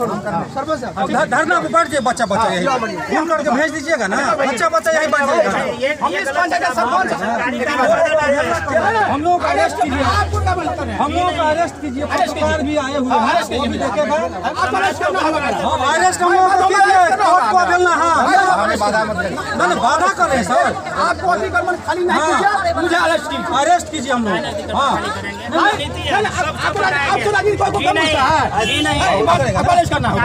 धरना पे बैठ जाए बच्चा यही फोन करके भेज दीजिएगा ना, बच्चा यही बैठ जाएगा। हम लोग का अरेस्ट कीजिए, हम लोग का अरेस्ट कीजिए, पत्रकार भी आए हुए हैं, वो भी देखेगा। अरेस्ट हम लोग को कीजिए, कोर्ट को देना है, बाधा कर रहे हैं सर। आपको अतिक्रमण खाली नहीं कीजिए, मुझे अरेस्ट कीजिए हम लोग। हाँ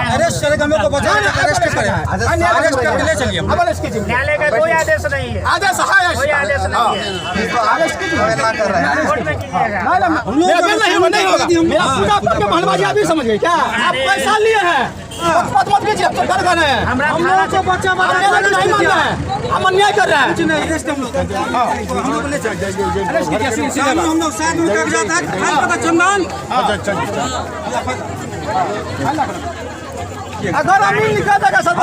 अरेस्ट करेगा, मेरे को बचाएगा, अरेस्ट करें, अरेस्ट करके ले चलिए। न्यायालय का कोई आदेश नहीं है, आदेश है, कोई आदेश नहीं है। अरेस्ट कीजिए, कोर्ट में कीजिएगा। अभी समझ गए क्या? आप पैसा लिए हैं, मत कीजिए, तो डर गए हैं। हम लोग को बच्चा नहीं मान रहे हैं, हम अन्याय कर रहे हैं। कुछ नहीं, अरेस्ट हम लोग ले चलिए, हम लोग साथ में कागजात है, पता चंदन। अगर अमीन लिखा था सर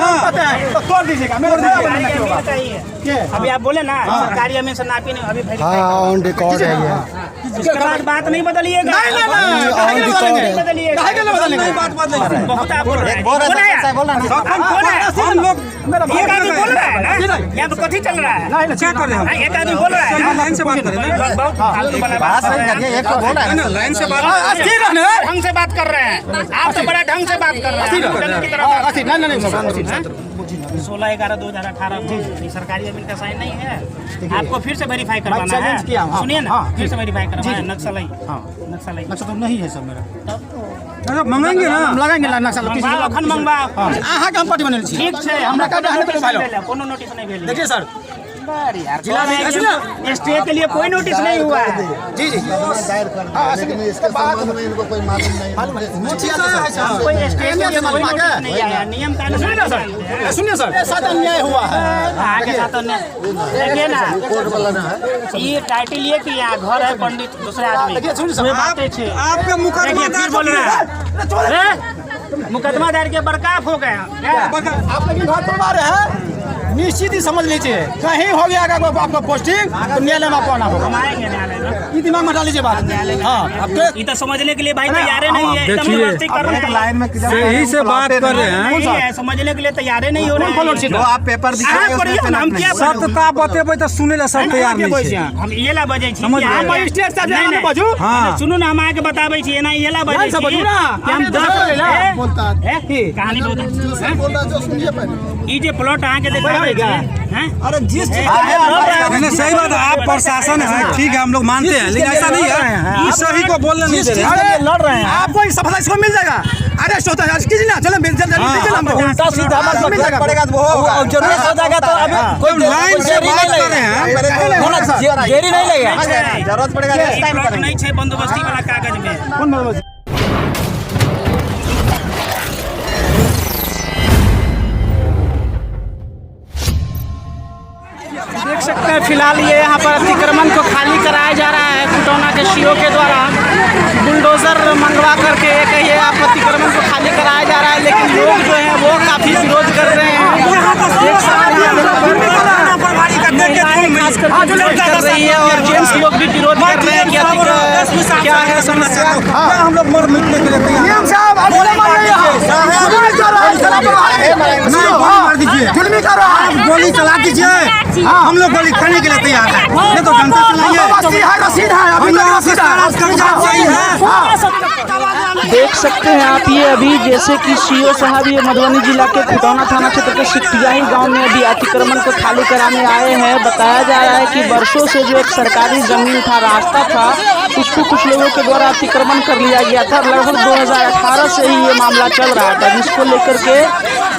तो तोड़ दीजिएगा, मेरे अभी आप बोले ना सरकारी अमीन से नापी नहीं, अभी ऑन रिकॉर्ड है ये। इसके बाद बात नहीं बदलिएगा, नहीं बदलिएगा, बात बदलेगी। बहुत आप बोल रहे हैं, हम लोग एक आदमी बोल रहा है ना, यहाँ पे कथी चल रहा है, क्या कर रहे हैं? एक आदमी बोल रहा है, लाइन से बात करें, बहुत फालतू वाला बात कर रहे हैं। एक तो बोल रहा है ना, लाइन से बात ढंग से बात कर रहे हैं, आप तो बड़ा ढंग से बात कर रहे हैं। 16/11/2018 सरकारी अमीन का साइन नहीं है, आपको फिर से वेरीफाई करवाना है। सुनिए ना, फिर से वेरीफाई करवाना है। नक्सली नक्सल तो नहीं है सब मेरा, मंगाएंगे ना, हम लगाएंगे ना नक्सल। अखन मंगवाओ, अहाँ के हम पार्टी बनल छी, ठीक है, हमरा कोनो नोटिस नहीं भेल। देखिए सर, स्टे के लिए कोई नोटिस नहीं हुआ है। जी जी, लेकिन इसके संबंध में इनको कोई मालूम नहीं है। कोई स्टे के लिए कोई नोटिस नहीं आया, नियम कानून। सुनिए सर, साथ अन्याय हुआ है, आगे साथ देखिए ना, कोर्ट वाला ना है, ये टाइटल ये कि यहाँ घर है पंडित दूसरे आदमी, आपके मुकदमा फिर बोल रहे हैं मुकदमा दायर के बरखास्त हो गया। आप लेकिन घर तोड़वा रहे हैं, निश्चित ही समझ लीजिए, कहीं हो गया अगर आपका पोस्टिंग तो न्यायालय में आपको आना होगा। हम आएंगे न्यायालय में, ये दिमाग में डाल लीजिए बात। हाँ, ये तो समझने के लिए भाई तैयार नहीं है, लाइन में यही से बात कर रहे हैं, समझने के लिए तैयार नहीं हो रहे हैं। आप पेपर सत्यता बतेबै तो सुने ला सब तैयार नहीं छै। हम ये ला बजे छी, समझ गए। मजिस्ट्रेट साहब नहीं बाजू, सुनू ना, हम आके बताबै छी, एना ये ला बजे छी कि हम 10 कहानी ई जे प्लॉट आके देखाबै छै। अरे जिस सही बात है, आप प्रशासन है, ठीक है, हम लोग मानते हैं, लेकिन ऐसा नहीं है, इस सभी को बोलने नहीं दे रहे हैं, लड़ रहे हैं। आपको सफलता इसको मिल जाएगा, अरेस्ट होता है, कीजिए ना, चलो उल्टा सीधा पड़ेगा तो जरूरत हो जाएगा तो अभी कोई लाइन से बात कर रहे हैं, देरी नहीं लगेगा, जरूरत पड़ेगा नहीं छै बंदोबस्ती वाला कागज में। कौन बंदोबस्ती? देख सकते हैं फिलहाल ये यहाँ पर अतिक्रमण को खाली कराया जा रहा है खुटौना के सीओ के द्वारा, बुलडोजर मंगवा करके ये आप अतिक्रमण को खाली कराया जा रहा है, लेकिन लोग जो हैं वो काफी विरोध कर रहे हैं। देख सकते हैं खास करके विरोध कर रही है और जेंट्स लोग भी विरोध कर रहे हैं कि क्या है समस्या। हम लोग मर मिटने के लिए तैयार हैं। जुल्मी कर रहा है, गोली चला दीजिए, हम लोग गोली खाने के लिए तैयार हैं। ये तो जनता चलाइए, देख सकते हैं आप ये अभी जैसे कि सीओ साहब ये मधुबनी जिला के खुटौना थाना क्षेत्र के सिकटियाही गांव में अभी अतिक्रमण को खाली कराने आए हैं। बताया जा रहा है कि वर्षों से जो एक सरकारी जमीन था, रास्ता था, उसको कुछ लोगों के द्वारा अतिक्रमण कर लिया गया था। लगभग 2018 से ही ये मामला चल रहा था, जिसको लेकर के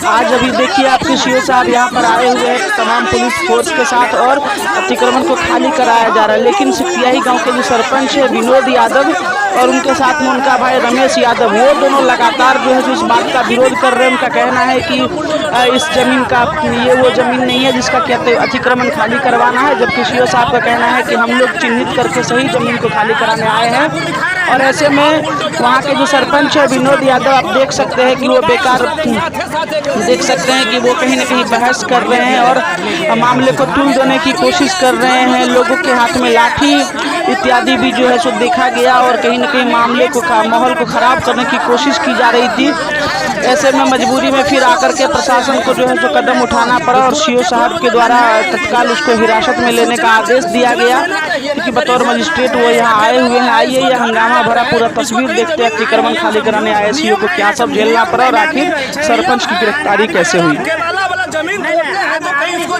आज अभी देखिए आपके सीओ साहब यहाँ पर आए हुए हैं तमाम पुलिस फोर्स के साथ और अतिक्रमण को खाली कराया जा रहा है। लेकिन सिकटियाही गाँव के जो सरपंच है विनोद यादव और उनके साथ में उनका भाई रमेश यादव, वो दोनों लगातार जो है इस बात का विरोध कर रहे हैं। उनका कहना है कि इस जमीन का ये वो जमीन नहीं है जिसका कहते अतिक्रमण खाली करवाना है, जबकि सीओ साहब का कहना है कि हम लोग चिन्हित करके सही जमीन को खाली कराने आए हैं। और ऐसे में वहाँ के जो सरपंच है विनोद यादव, आप देख सकते हैं कि वो बेकार देख सकते हैं कि वो कहीं ना कहीं बहस कर रहे हैं और मामले को तुल देने की कोशिश कर रहे हैं। लोगों के हाथ में लाठी इत्यादि भी जो है सो देखा गया और कहीं ना कहीं मामले को माहौल को ख़राब करने की कोशिश की जा रही थी। ऐसे में मजबूरी में फिर आकर के प्रशासन को जो है जो कदम उठाना पड़ा और सीओ साहब के द्वारा तत्काल उसको हिरासत में लेने का आदेश दिया गया, क्योंकि बतौर मजिस्ट्रेट वो यहाँ आए हुए हैं। आइए यह हंगामा भरा पूरा तस्वीर देखते हैं, अतिक्रमण खाली कराने आए सीओ को क्या सब झेलना पड़ा और आखिर सरपंच की गिरफ्तारी कैसे हुई। जमीन है तो कहीं इसको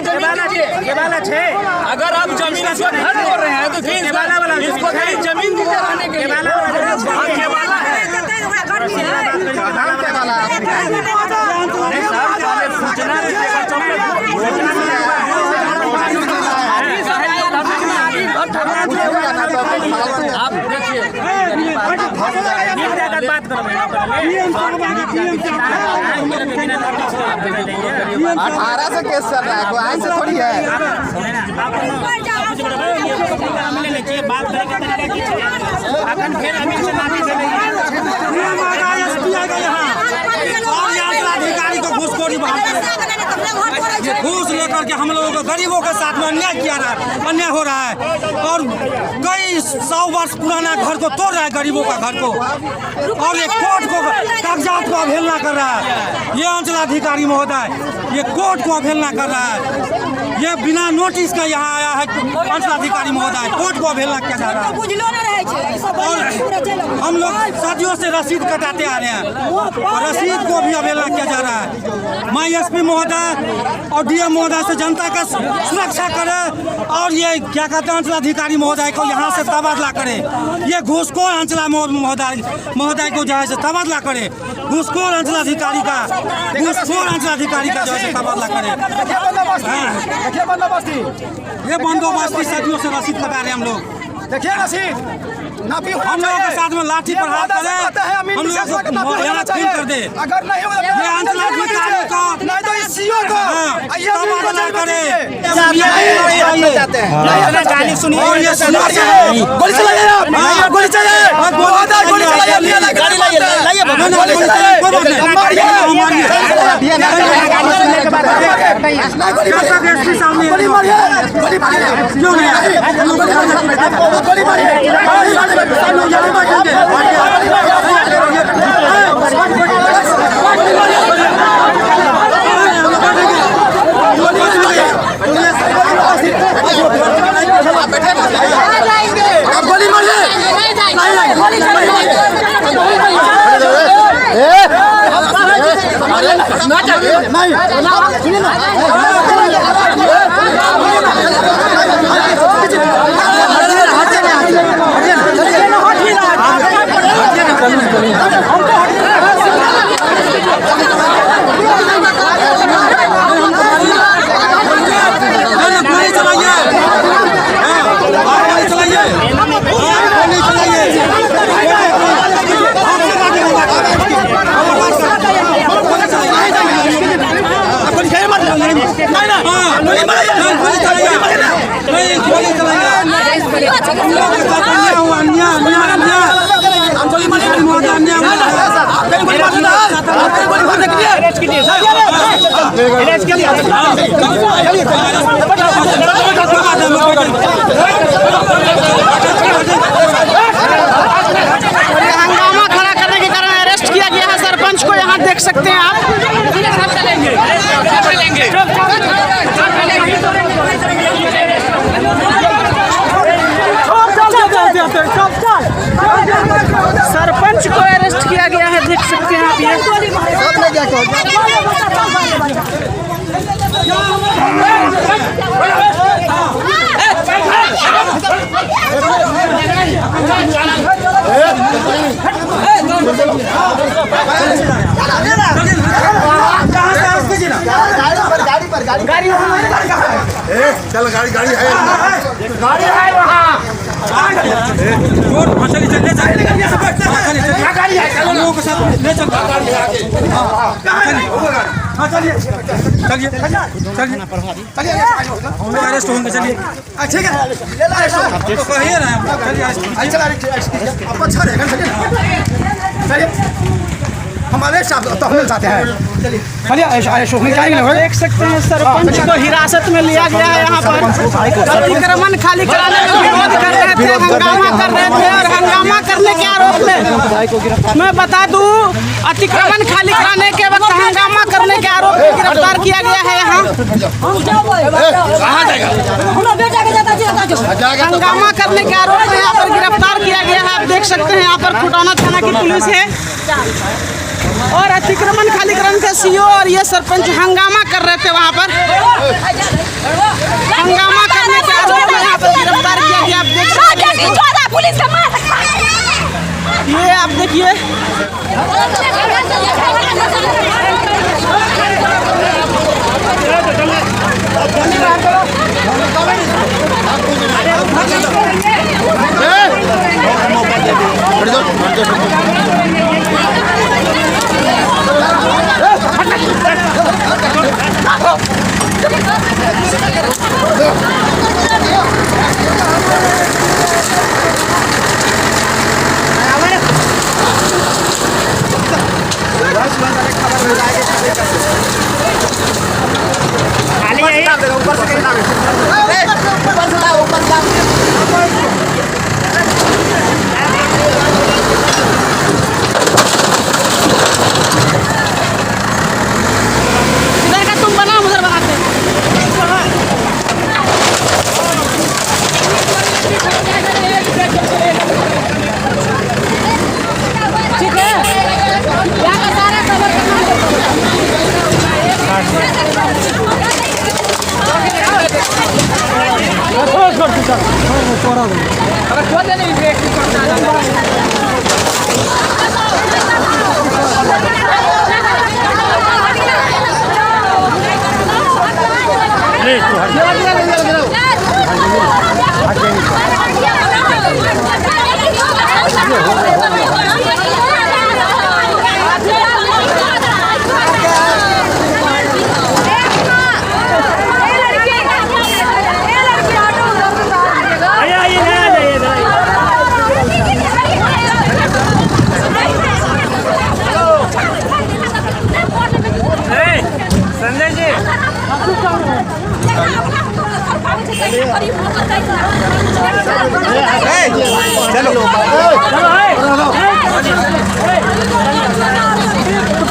अगर आप जमीन इसको घर बोल रहे हैं तो इसको कहीं जमीन दिलाने के आप देखिए बात करो 18 से केस चल रहा है, कोई आइन से थोड़ी है। बात अधिकारी को घूसखोरी घूस लेकर के हम लोगों को गरीबों के साथ में अन्याय किया रहा है, अन्याय हो रहा है और कई 100 वर्ष पुराना घर को तोड़ रहा है, गरीबों का घर को, और ये कोर्ट को कागजात को अवहेलना कर रहा है। ये अंचलाधिकारी महोदय ये कोर्ट को अवहेलना कर रहा है, ये बिना नोटिस का यहाँ आया है अंचलाधिकारी महोदय, कोर्ट को अवहेलना किया जा रहा है। और हम लोग सदियों से रसीद कटाते आ रहे हैं और रसीद को भी अवहेलना किया जा रहा है। मैं एसपी महोदय और डीएम महोदय से जनता का सुरक्षा करे और ये क्या कहते हैं अंचलाधिकारी महोदय को यहाँ से तबादला करे। ये घूसखोर अंचला महोदय को जो है से तबादला करे, घूसखोर अंचलाधिकारी का जो है तबादला करे। ये बंदोबस्ती सदियों से रसीद कटा रहे हैं हम लोग। देखिए रसीद हम लोगों के साथ में लाठी पर हाथ करे, हम लोगों को मुआवजा कर दे। अगर नहीं होगा ये अंचलाधिकारी को नहीं तो इस सीओ को तबादला करे। गाली सुनिए और ये गोली चलाइए आप, गोली चलाइए, गोली चलाइए, गाड़ी लाइए, गोली मारिए। हंगामा खड़ा करने के कारण अरेस्ट किया गया है सरपंच को। यहाँ देख सकते हैं आप। सरपंच को अरेस्ट किया गया है, देख सकते हैं आप। गाड़ी चल गाड़ी है वहाँ। अरेस्ट होंगे, चलिए ठीक है, कहिए ना, चलिए अच्छा रहेगा, चलिए। हमारे साथ तो हम चाहते हैं। देख सकते हैं सरपंच को हिरासत में लिया गया है। यहाँ पर अतिक्रमण खाली कराने में विरोध कर रहे थे, हंगामा कर रहे थे और हंगामा करने के आरोप में मैं बता दूं अतिक्रमण खाली कराने के वक्त हंगामा करने के आरोप में गिरफ्तार किया गया है। यहाँ हंगामा करने के आरोप में यहाँ पर गिरफ्तार किया गया है। आप देख सकते हैं यहाँ पर खुटौना थाना की पुलिस है और अतिक्रमण खाली कराने के सीओ और ये सरपंच हंगामा कर रहे थे। वहाँ पर हंगामा करने के आरोप में यहाँ पर गिरफ्तार किया गया। आप देख सकते हैं पुलिस ये आप देखिए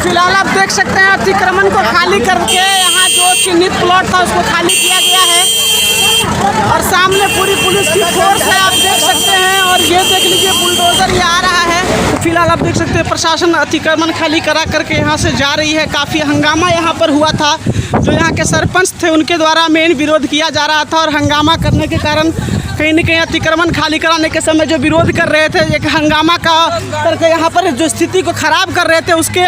फिलहाल आप देख सकते हैं अतिक्रमण को खाली करके यहाँ जो चिन्हित प्लॉट था उसको खाली किया गया है और सामने पूरी पुलिस की फोर्स है। आप देख सकते हैं और ये देख लीजिए बुलडोजर ये आ रहा है। फिलहाल आप देख सकते हैं प्रशासन अतिक्रमण खाली करा करके यहाँ से जा रही है। काफ़ी हंगामा यहाँ पर हुआ था। जो यहाँ के सरपंच थे उनके द्वारा मेन विरोध किया जा रहा था और हंगामा करने के कारण कहीं न कहीं अतिक्रमण खाली कराने के समय जो विरोध कर रहे थे, एक हंगामा का करके यहाँ पर जो स्थिति को ख़राब कर रहे थे, उसके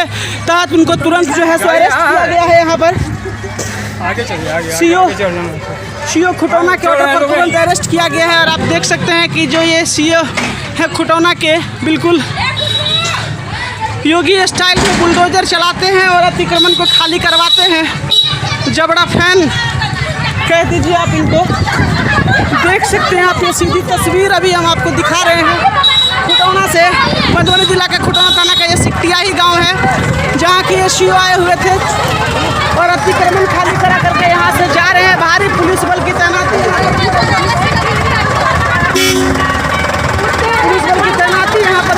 तहत उनको तुरंत जो है सो अरेस्ट किया गया है। यहाँ पर सीओ खुटौना के ऑर्डर पर तुरंत अरेस्ट किया गया है। और आप देख सकते हैं कि जो ये सीओ है खुटौना के, बिल्कुल योगी स्टाइल में बुलडोजर चलाते हैं और अतिक्रमण को खाली करवाते हैं। जबड़ा फैन कह दीजिए आप इनको। देख सकते हैं आप ये सीधी तस्वीर अभी हम आपको दिखा रहे हैं खुटौना से। मधुबनी जिला के खुटौना थाना का ये सिकटियाही गांव है जहां की ये सीओ आए हुए थे और अतिक्रमण खाली करा करके यहां से जा रहे हैं। भारी पुलिस बल की तैनाती यहाँ पर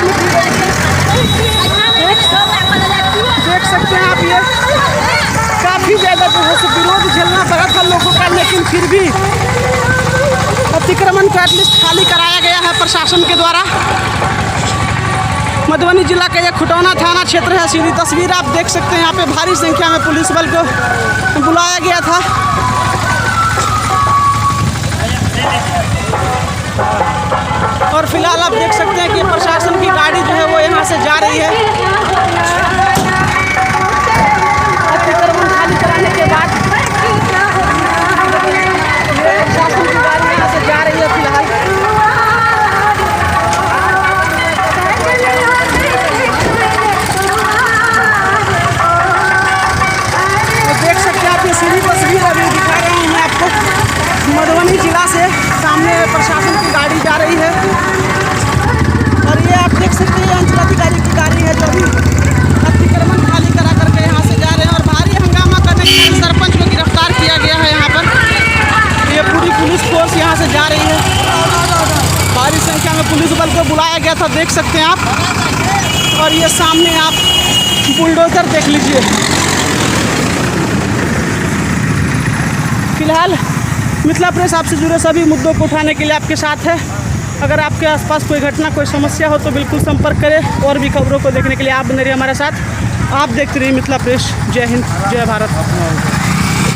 देख सकते हैं आप। ये काफ़ी ज़्यादा जो है विरोध झेलना पड़ा था लोगों का, लेकिन फिर भी अतिक्रमण को एटलीस्ट खाली कराया गया है प्रशासन के द्वारा। मधुबनी जिला का यह खुटौना थाना क्षेत्र है। सीधी तस्वीर आप देख सकते हैं। यहाँ पे भारी संख्या में पुलिस बल को बुलाया गया था। और फिलहाल आप देख सकते हैं कि प्रशासन की गाड़ी जो है वो यहाँ से जा रही है। अतिक्रमण खाली कराने के बाद प्रशासन की गाड़ी यहाँ से जा रही है। फिलहाल देख सकते हैं आप ये सीधी तस्वीर अभी दिखा रही हूँ मैं आपको। मधुबनी जिला से सामने प्रशासन की गाड़ी जा रही है और ये आप देख सकते हैं अंचलाधिकारी की गाड़ी है जो भी अतिक्रमण खाली करा करके यहाँ से जा रहे हैं और भारी हंगामा करने के बाद सरपंच को गिरफ्तार किया गया है यहाँ पर। ये पूरी पुलिस फोर्स यहाँ से जा रही है, भारी संख्या में पुलिस बल को बुलाया गया था, देख सकते हैं आप। और ये सामने आप बुलडोजर देख लीजिए। फिलहाल मिथिला प्रेस आपसे जुड़े सभी मुद्दों को उठाने के लिए आपके साथ है। अगर आपके आसपास कोई घटना, कोई समस्या हो तो बिल्कुल संपर्क करें। और भी खबरों को देखने के लिए आप बने रहिए हमारे साथ। आप देखते रहिए मिथिला प्रेस। जय हिंद, जय भारत।